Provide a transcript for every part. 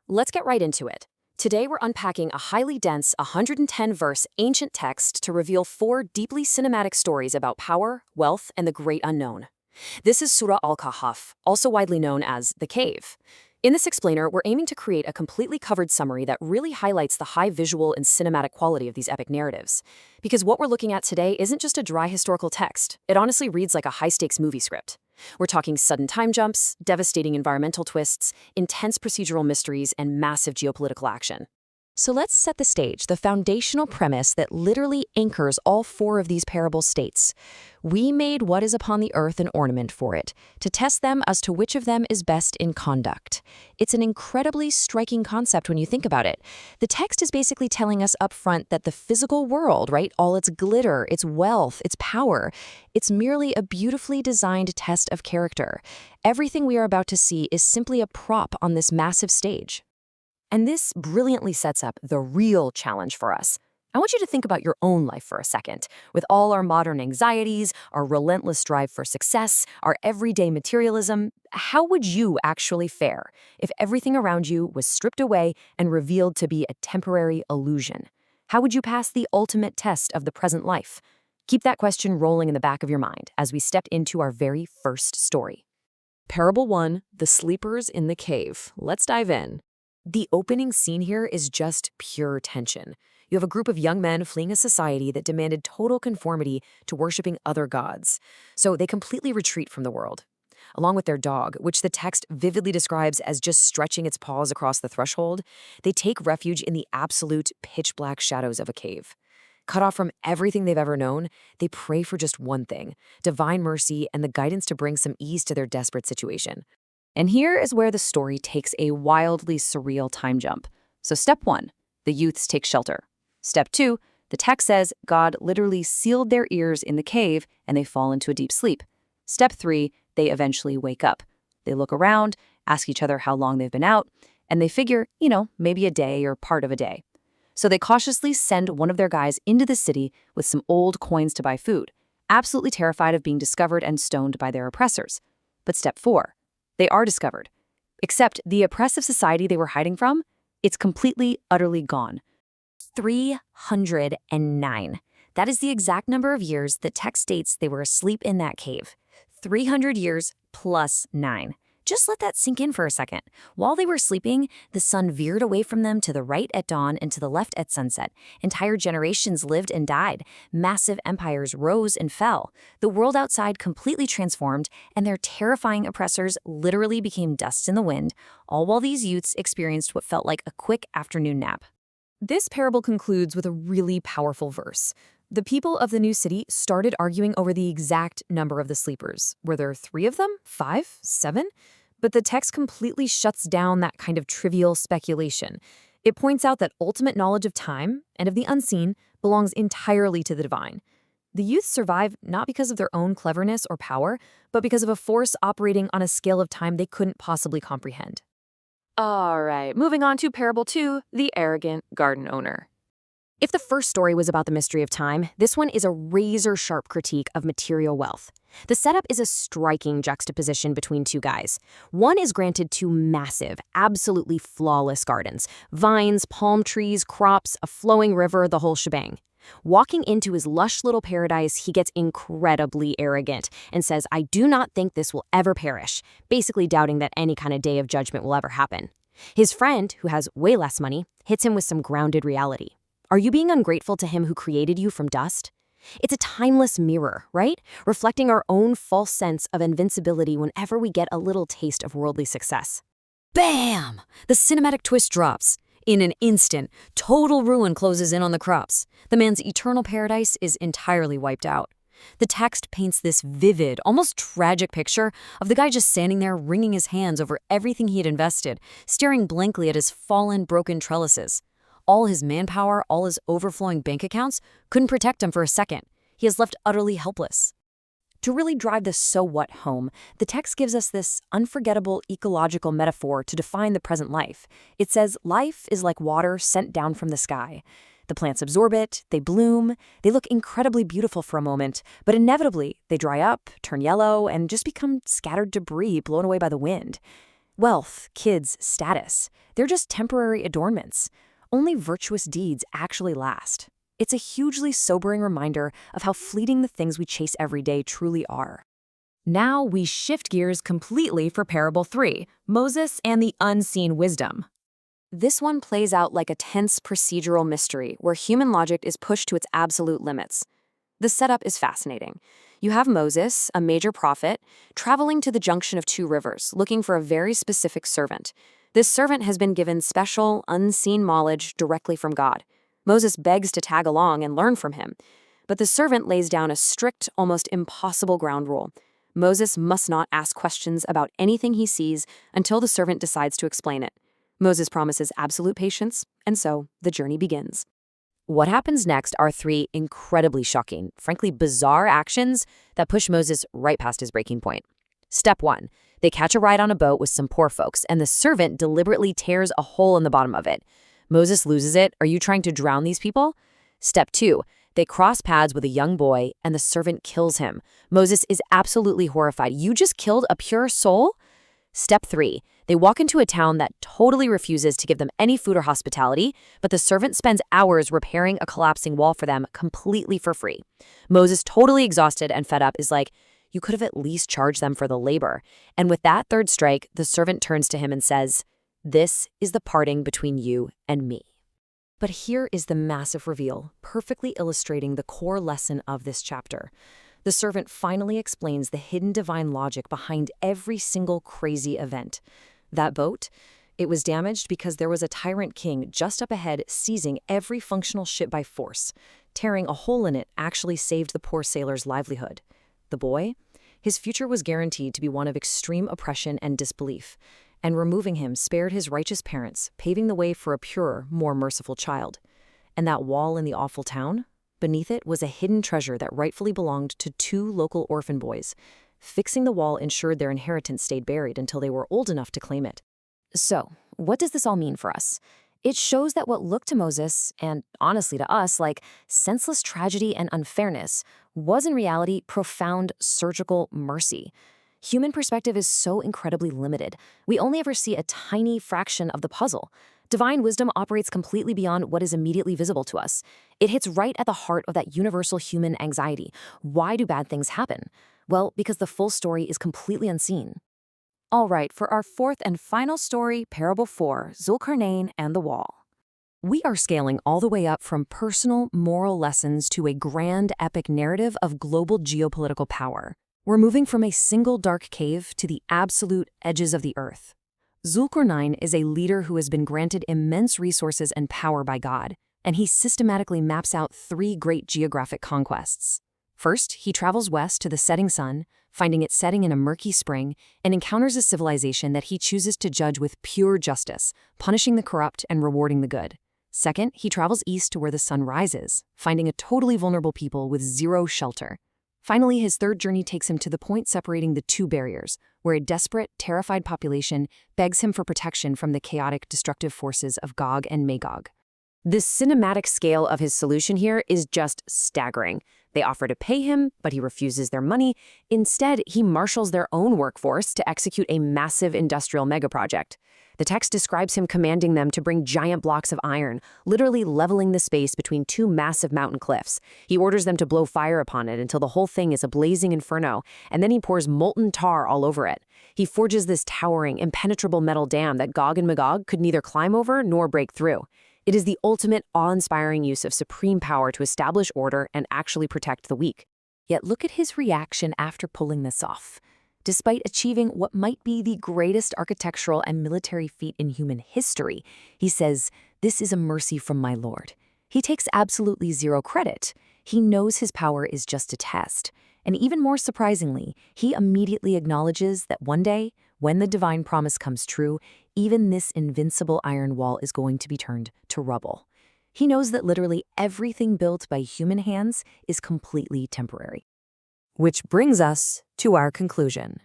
Let's get right into it. Today we're unpacking a highly dense 110-verse ancient text to reveal four deeply cinematic stories about power, wealth, and the great unknown. This is Surah Al-Kahf, also widely known as the Cave. In this explainer, we're aiming to create a completely covered summary that really highlights the high visual and cinematic quality of these epic narratives. Because what we're looking at today isn't just a dry historical text, it honestly reads like a high-stakes movie script. We're talking sudden time jumps, devastating environmental twists, intense procedural mysteries, and massive geopolitical action. So let's set the stage, the foundational premise that literally anchors all four of these parable states. We made what is upon the earth an ornament for it, to test them as to which of them is best in conduct. It's an incredibly striking concept when you think about it. The text is basically telling us up front that the physical world, right, all its glitter, its wealth, its power, it's merely a beautifully designed test of character. Everything we are about to see is simply a prop on this massive stage. And this brilliantly sets up the real challenge for us. I want you to think about your own life for a second. With all our modern anxieties, our relentless drive for success, our everyday materialism, how would you actually fare if everything around you was stripped away and revealed to be a temporary illusion? How would you pass the ultimate test of the present life? Keep that question rolling in the back of your mind as we step into our very first story. Parable 1, The Sleepers in the Cave. Let's dive in. The opening scene here is just pure tension. You have a group of young men fleeing a society that demanded total conformity to worshiping other gods. So they completely retreat from the world. Along with their dog, which the text vividly describes as just stretching its paws across the threshold, they take refuge in the absolute pitch-black shadows of a cave. Cut off from everything they've ever known, they pray for just one thing: divine mercy and the guidance to bring some ease to their desperate situation. And here is where the story takes a wildly surreal time jump. So step 1, the youths take shelter. Step 2, the text says God literally sealed their ears in the cave and they fall into a deep sleep. Step 3, they eventually wake up. They look around, ask each other how long they've been out, and they figure, maybe a day or part of a day. So they cautiously send one of their guys into the city with some old coins to buy food, absolutely terrified of being discovered and stoned by their oppressors. But step 4, they are discovered. Except the oppressive society they were hiding from, it's completely, utterly gone. 309. That is the exact number of years the text states they were asleep in that cave. 300 years plus 9. Just let that sink in for a second. While they were sleeping, the sun veered away from them to the right at dawn and to the left at sunset. Entire generations lived and died. Massive empires rose and fell. The world outside completely transformed, and their terrifying oppressors literally became dust in the wind, all while these youths experienced what felt like a quick afternoon nap. This parable concludes with a really powerful verse. The people of the new city started arguing over the exact number of the sleepers. Were there 3 of them? 5? 7? But the text completely shuts down that kind of trivial speculation. It points out that ultimate knowledge of time and of the unseen belongs entirely to the divine. The youth survive not because of their own cleverness or power, but because of a force operating on a scale of time they couldn't possibly comprehend. All right, moving on to Parable 2, The Arrogant Garden Owner. If the first story was about the mystery of time, this one is a razor-sharp critique of material wealth. The setup is a striking juxtaposition between two guys. One is granted 2 massive, absolutely flawless gardens: vines, palm trees, crops, a flowing river, the whole shebang. Walking into his lush little paradise, he gets incredibly arrogant and says, "I do not think this will ever perish," basically doubting that any kind of day of judgment will ever happen. His friend, who has way less money, hits him with some grounded reality. Are you being ungrateful to him who created you from dust? It's a timeless mirror, right? Reflecting our own false sense of invincibility whenever we get a little taste of worldly success. Bam! The cinematic twist drops. In an instant, total ruin closes in on the crops. The man's eternal paradise is entirely wiped out. The text paints this vivid, almost tragic picture of the guy just standing there wringing his hands over everything he had invested, staring blankly at his fallen, broken trellises. All his manpower, all his overflowing bank accounts couldn't protect him for a second. He is left utterly helpless. To really drive the so what home, the text gives us this unforgettable ecological metaphor to define the present life. It says life is like water sent down from the sky. The plants absorb it, they bloom, they look incredibly beautiful for a moment, but inevitably they dry up, turn yellow, and just become scattered debris blown away by the wind. Wealth, kids, status, they're just temporary adornments. Only virtuous deeds actually last. It's a hugely sobering reminder of how fleeting the things we chase every day truly are. Now we shift gears completely for Parable 3, Moses and the Unseen Wisdom. This one plays out like a tense procedural mystery where human logic is pushed to its absolute limits. The setup is fascinating. You have Moses, a major prophet, traveling to the junction of two rivers, looking for a very specific servant. This servant has been given special, unseen knowledge directly from God. Moses begs to tag along and learn from him. But the servant lays down a strict, almost impossible ground rule. Moses must not ask questions about anything he sees until the servant decides to explain it. Moses promises absolute patience, and so the journey begins. What happens next are three incredibly shocking, frankly bizarre actions that push Moses right past his breaking point. Step 1. They catch a ride on a boat with some poor folks, and the servant deliberately tears a hole in the bottom of it. Moses loses it. Are you trying to drown these people? Step 2. They cross paths with a young boy, and the servant kills him. Moses is absolutely horrified. You just killed a pure soul? Step 3. They walk into a town that totally refuses to give them any food or hospitality, but the servant spends hours repairing a collapsing wall for them completely for free. Moses, totally exhausted and fed up, is like, you could have at least charged them for the labor. And with that third strike, the servant turns to him and says, this is the parting between you and me. But here is the massive reveal, perfectly illustrating the core lesson of this chapter. The servant finally explains the hidden divine logic behind every single crazy event. That boat, it was damaged because there was a tyrant king just up ahead seizing every functional ship by force. Tearing a hole in it actually saved the poor sailor's livelihood. The boy? His future was guaranteed to be one of extreme oppression and disbelief, and removing him spared his righteous parents, paving the way for a purer, more merciful child. And that wall in the awful town? Beneath it was a hidden treasure that rightfully belonged to two local orphan boys. Fixing the wall ensured their inheritance stayed buried until they were old enough to claim it. So, what does this all mean for us? It shows that what looked to Moses, and honestly to us, like senseless tragedy and unfairness, was in reality profound surgical mercy. Human perspective is so incredibly limited. We only ever see a tiny fraction of the puzzle. Divine wisdom operates completely beyond what is immediately visible to us. It hits right at the heart of that universal human anxiety. Why do bad things happen? Well, because the full story is completely unseen. All right, for our fourth and final story, Parable 4, Zulkarnain and the Wall. We are scaling all the way up from personal, moral lessons to a grand, epic narrative of global geopolitical power. We're moving from a single dark cave to the absolute edges of the earth. Zulkarnain is a leader who has been granted immense resources and power by God, and he systematically maps out three great geographic conquests. First, he travels west to the setting sun, finding it setting in a murky spring, and encounters a civilization that he chooses to judge with pure justice, punishing the corrupt and rewarding the good. Second, he travels east to where the sun rises, finding a totally vulnerable people with zero shelter. Finally, his third journey takes him to the point separating the two barriers, where a desperate, terrified population begs him for protection from the chaotic, destructive forces of Gog and Magog. The cinematic scale of his solution here is just staggering. They offer to pay him, but he refuses their money. Instead, he marshals their own workforce to execute a massive industrial megaproject. The text describes him commanding them to bring giant blocks of iron, literally leveling the space between two massive mountain cliffs. He orders them to blow fire upon it until the whole thing is a blazing inferno, and then he pours molten tar all over it. He forges this towering, impenetrable metal dam that Gog and Magog could neither climb over nor break through. It is the ultimate awe-inspiring use of supreme power to establish order and actually protect the weak. Yet look at his reaction after pulling this off. Despite achieving what might be the greatest architectural and military feat in human history, he says, "This is a mercy from my Lord." He takes absolutely zero credit. He knows his power is just a test. And even more surprisingly, he immediately acknowledges that one day, when the divine promise comes true, even this invincible iron wall is going to be turned to rubble. He knows that literally everything built by human hands is completely temporary. Which brings us to our conclusion: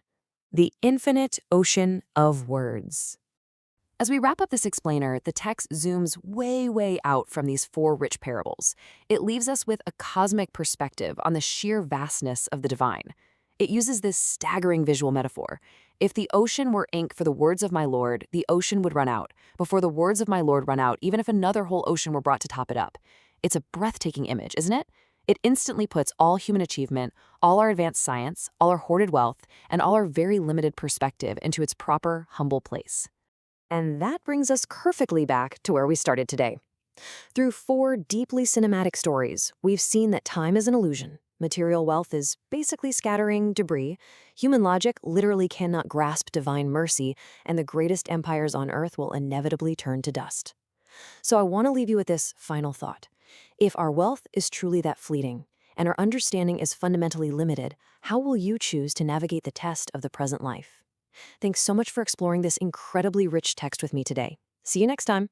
the infinite ocean of words. As we wrap up this explainer, the text zooms way out from these four rich parables. It leaves us with a cosmic perspective on the sheer vastness of the divine. It uses this staggering visual metaphor. If the ocean were ink for the words of my Lord, the ocean would run out. Before the words of my Lord run out, even if another whole ocean were brought to top it up. It's a breathtaking image, isn't it? It instantly puts all human achievement, all our advanced science, all our hoarded wealth, and all our very limited perspective into its proper, humble place. And that brings us perfectly back to where we started today. Through 4 deeply cinematic stories, we've seen that time is an illusion. Material wealth is basically scattering debris. Human logic literally cannot grasp divine mercy, and the greatest empires on earth will inevitably turn to dust. So I want to leave you with this final thought. If our wealth is truly that fleeting, and our understanding is fundamentally limited, how will you choose to navigate the test of the present life? Thanks so much for exploring this incredibly rich text with me today. See you next time.